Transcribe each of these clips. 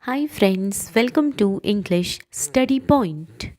Hi friends, welcome to English Study Point.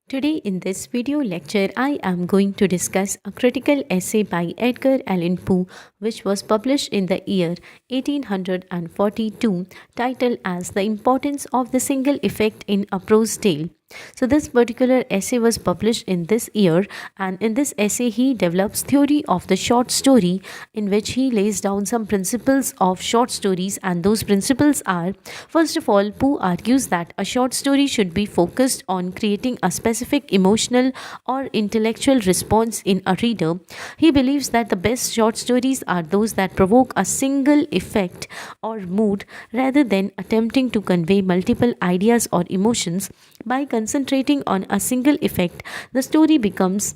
Today in this video lecture I am going to discuss a critical essay by Edgar Allan Poe which was published in the year 1842 titled as The Importance of the Single Effect in a Prose Tale. So this particular essay was published in this year, and in this essay he develops theory of the short story in which he lays down some principles of short stories, and those principles are: first of all, Poe argues that a short story should be focused on creating a specific emotional or intellectual response in a reader. He believes that the best short stories are those that provoke a single effect or mood rather than attempting to convey multiple ideas or emotions. By concentrating on a single effect, the story becomes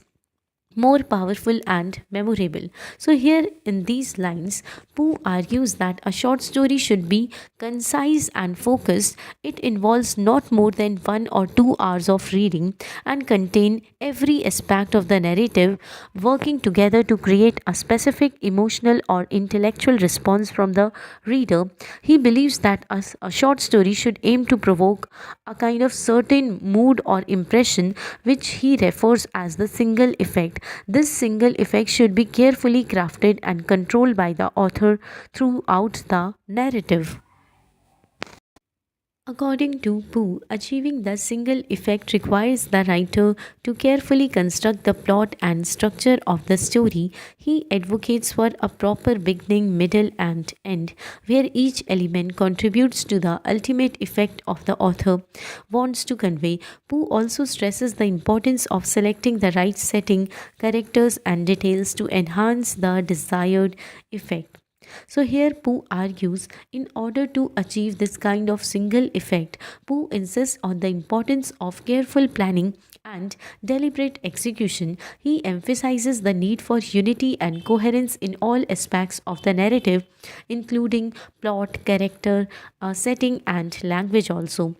more powerful and memorable. So, here in these lines, Poe argues that a short story should be concise and focused. It involves not more than 1 or 2 hours of reading and contain every aspect of the narrative working together to create a specific emotional or intellectual response from the reader. He believes that a short story should aim to provoke a kind of certain mood or impression, which he refers as the single effect. This single effect should be carefully crafted and controlled by the author throughout the narrative. According to Poe, achieving the single effect requires the writer to carefully construct the plot and structure of the story. He advocates for a proper beginning, middle, and end, where each element contributes to the ultimate effect of the author wants to convey. Poe also stresses the importance of selecting the right setting, characters, and details to enhance the desired effect. So here Pooh argues in order to achieve this kind of single effect, Pooh insists on the importance of careful planning and deliberate execution. He emphasizes the need for unity and coherence in all aspects of the narrative, including plot, character, setting, and language also.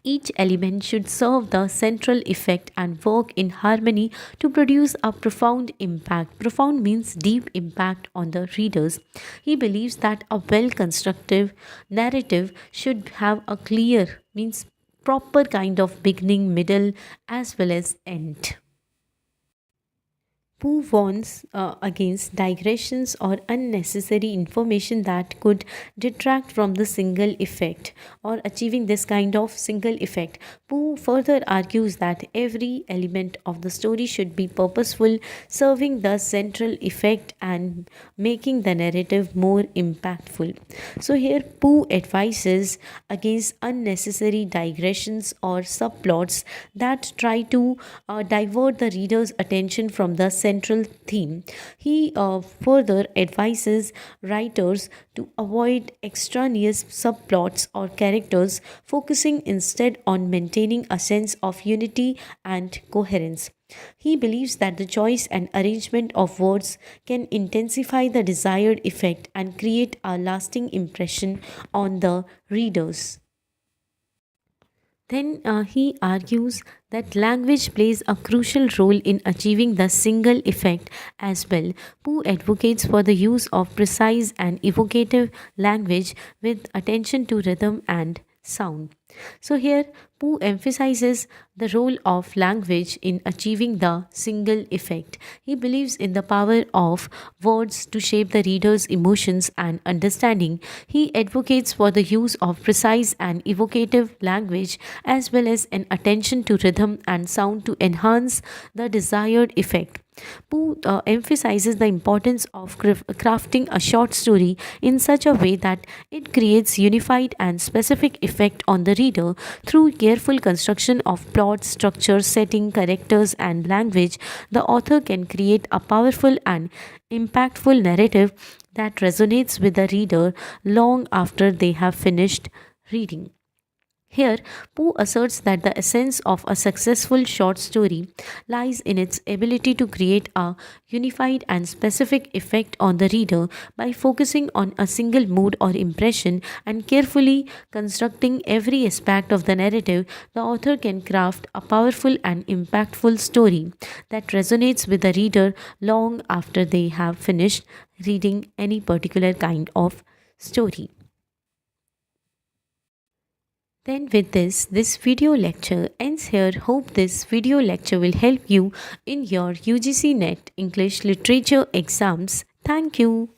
Each element should serve the central effect and work in harmony to produce a profound impact. Profound means deep impact on the readers. He believes that a well constructed narrative should have a clear, means proper kind of beginning, middle, as well as end. Who warns against digressions or unnecessary information that could detract from the single effect or achieving this kind of single effect. Pooh further argues that every element of the story should be purposeful, serving the central effect and making the narrative more impactful. So, here Pooh advises against unnecessary digressions or subplots that try to divert the reader's attention from the central theme. He further advises writers to avoid extraneous subplots or characters, focusing instead on maintaining a sense of unity and coherence. He believes that the choice and arrangement of words can intensify the desired effect and create a lasting impression on the readers. Then he argues that language plays a crucial role in achieving the single effect as well. Pooh advocates for the use of precise and evocative language with attention to rhythm and sound. So, here Pooh emphasizes the role of language in achieving the single effect. He believes in the power of words to shape the reader's emotions and understanding. He advocates for the use of precise and evocative language as well as an attention to rhythm and sound to enhance the desired effect. Pooh emphasizes the importance of crafting a short story in such a way that it creates unified and specific effect on the reader through careful construction of plot, structure, setting, characters, and language. The author can create a powerful and impactful narrative that resonates with the reader long after they have finished reading. Here, Poe asserts that the essence of a successful short story lies in its ability to create a unified and specific effect on the reader by focusing on a single mood or impression and carefully constructing every aspect of the narrative. The author can craft a powerful and impactful story that resonates with the reader long after they have finished reading any particular kind of story. Then with this video lecture ends here. Hope this video lecture will help you in your UGC NET English Literature exams. Thank you.